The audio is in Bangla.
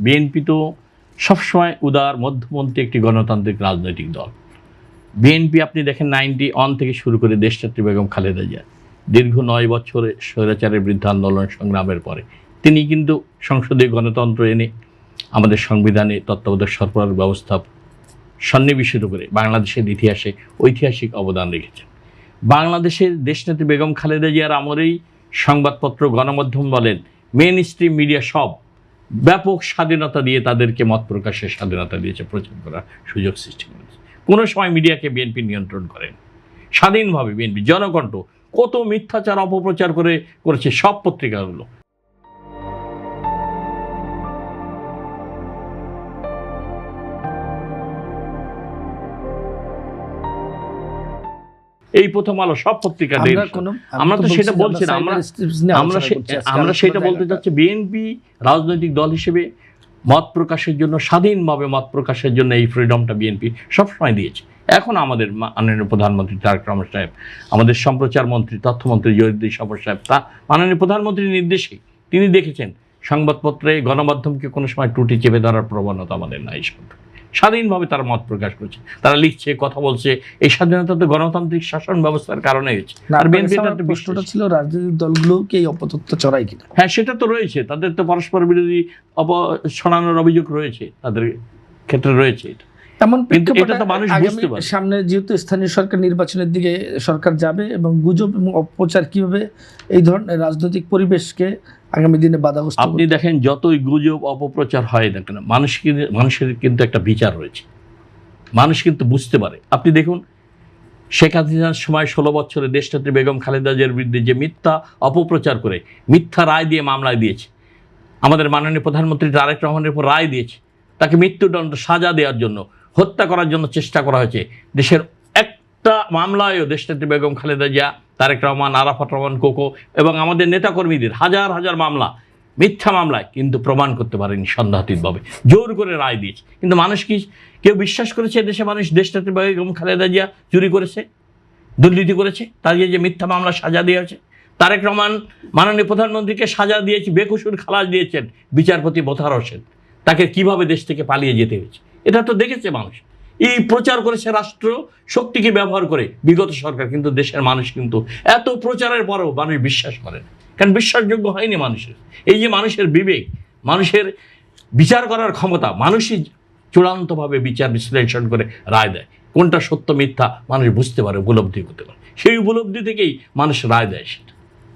বিএনপি তো সবসময় উদার মধ্যপন্থী একটি গণতান্ত্রিক রাজনৈতিক দল। বিএনপি আপনি দেখেন 91 থেকে শুরু করে দেশনেত্রী বেগম খালেদা জিয়া দীর্ঘ 9 বছরে স্বৈরাচারের বিরুদ্ধে আন্দোলন সংগ্রামের পরে তিনি কিন্তু সংসদীয় গণতন্ত্র এনে আমাদের সংবিধানে তত্ত্বাবধায়ক সরকার ব্যবস্থা সন্নিবেশিত করে বাংলাদেশের ইতিহাসে ঐতিহাসিক অবদান রেখেছেন। বাংলাদেশের দেশনেত্রী বেগম খালেদা জিয়ার আমলেই সংবাদপত্র, গণমাধ্যম বলেন, মেইন স্ট্রিম মিডিয়া সব ব্যাপক স্বাধীনতা দিয়ে তাদেরকে মত প্রকাশের স্বাধীনতা দিয়েছে, প্রচার করার সুযোগ সৃষ্টি করেছে। কোনো সময় মিডিয়াকে বিএনপি নিয়ন্ত্রণ করেন। স্বাধীনভাবে বিএনপি জনকণ্ঠ কত মিথ্যাচার অপপ্রচার করেছে সব পত্রিকাগুলো। এই প্রথম আলো সব পত্রিকা, আমরা তো সেটা বলছি না, আমরা সেটা বলতে চাচ্ছি বিএনপি রাজনৈতিক দল হিসেবে মত প্রকাশের জন্য, স্বাধীনভাবে মত প্রকাশের জন্য এই ফ্রিডমটা বিএনপি সবসময় দিয়েছে। এখন আমাদের মাননীয় প্রধানমন্ত্রী তারেক রহমান সাহেব, আমাদের সম্প্রচার মন্ত্রী, তথ্যমন্ত্রী জহিরুদ্দিন সফর সাহেব, তা মাননীয় প্রধানমন্ত্রীর নির্দেশেই তিনি দেখেছেন সংবাদপত্রে গণমাধ্যমকে কোনো সময় ত্রুটি চেপে ধরার প্রবণতা আমাদের নাই। স্বাধীনভাবে তারা মত প্রকাশ করছে, তারা লিখছে, কথা বলছে। এই স্বাধীনতা তো গণতান্ত্রিক শাসন ব্যবস্থার কারণে হয়েছে। আর বিএনপির প্রশ্নটা ছিল রাজনৈতিক দলগুলোকে এই অপতথ্য ছড়ায় কিনা। হ্যাঁ, সেটা তো রয়েছে, তাদের তো পরস্পর বিরোধী ছড়ানোর অভিযোগ রয়েছে, তাদের ক্ষেত্রে রয়েছে। এমন সামনে যেহেতু স্থানীয় সরকার নির্বাচনের দিকে সরকার যাবে, এবং গুজব এবং অপপ্রচার কিভাবে এই ধরনের রাজনৈতিক পরিবেশকে আগামী দিনে বাধাগ্রস্ত। আপনি দেখেন যতই গুজব অপপ্রচার হয় না কেন, মানুষের কিন্তু একটা বিচার রয়েছে, মানুষ কিন্তু বুঝতে পারে। আপনি দেখুন শেখ হাসিনার সময় 16 বছরে দেশনেত্রী বেগম খালেদা জিয়ার বিরুদ্ধে যে মিথ্যা অপপ্রচার করে মিথ্যা রায় দিয়ে মামলায় দিয়েছে, আমাদের মাননীয় প্রধানমন্ত্রী তারেক রহমানের উপর রায় দিয়েছে, তাকে মৃত্যুদণ্ড সাজা দেওয়ার জন্য, হত্যা করার জন্য চেষ্টা করা হয়েছে। দেশের একটা মামলায়ও দেশনেত্রী বেগম খালেদা জিয়া, তারেক রহমান, আরাফাত রহমান কোকো এবং আমাদের নেতাকর্মীদের হাজার হাজার মামলা, মিথ্যা মামলায় কিন্তু প্রমাণ করতে পারেনি, সন্দেহাতীতভাবে জোর করে রায় দিয়েছে। কিন্তু মানুষ কি কেউ বিশ্বাস করেছে দেশে মানুষ দেশনেত্রী বেগম খালেদা জিয়া চুরি করেছে, দুর্নীতি করেছে? তার যে মিথ্যা মামলা সাজা দেওয়া হয়েছে। তারেক রহমান মাননীয় প্রধানমন্ত্রীকে সাজা দিয়েছে, বেকসুর খালাস দিয়েছেন বিচারপতি মোতাহার হোসেন, তাকে কিভাবে দেশ থেকে পালিয়ে যেতে হয়েছে এটা তো দেখেছে মানুষ। এই প্রচার করেছে রাষ্ট্র শক্তিকে ব্যবহার করে বিগত সরকার, কিন্তু দেশের মানুষ কিন্তু এত প্রচারের পরেও মানুষ বিশ্বাস করে না, কারণ বিশ্বাসযোগ্য হয়নি মানুষের। এই যে মানুষের বিবেক, মানুষের বিচার করার ক্ষমতা, মানুষই চূড়ান্তভাবে বিচার বিশ্লেষণ করে রায় দেয়, কোনটা সত্য মিথ্যা মানুষ বুঝতে পারে, উপলব্ধি করতে পারে, সেই উপলব্ধি থেকেই মানুষ রায় দেয়। সেটা